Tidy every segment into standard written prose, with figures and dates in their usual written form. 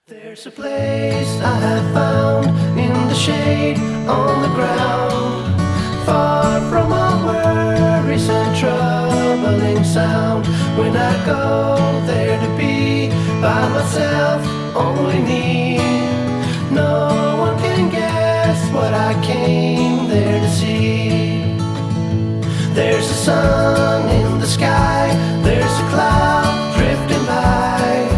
There's a place I have found in the shade on the ground, far from all worries and troubling sound. When I go there to be by myself, only me, no one can guess what I came there to see. There's a sun in the sky, there's a cloud drifting by,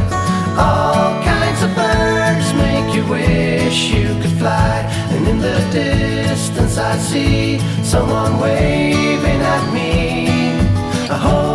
all kinds of birds make you wish you could fly. And in the distance I see someone waving at me. I hope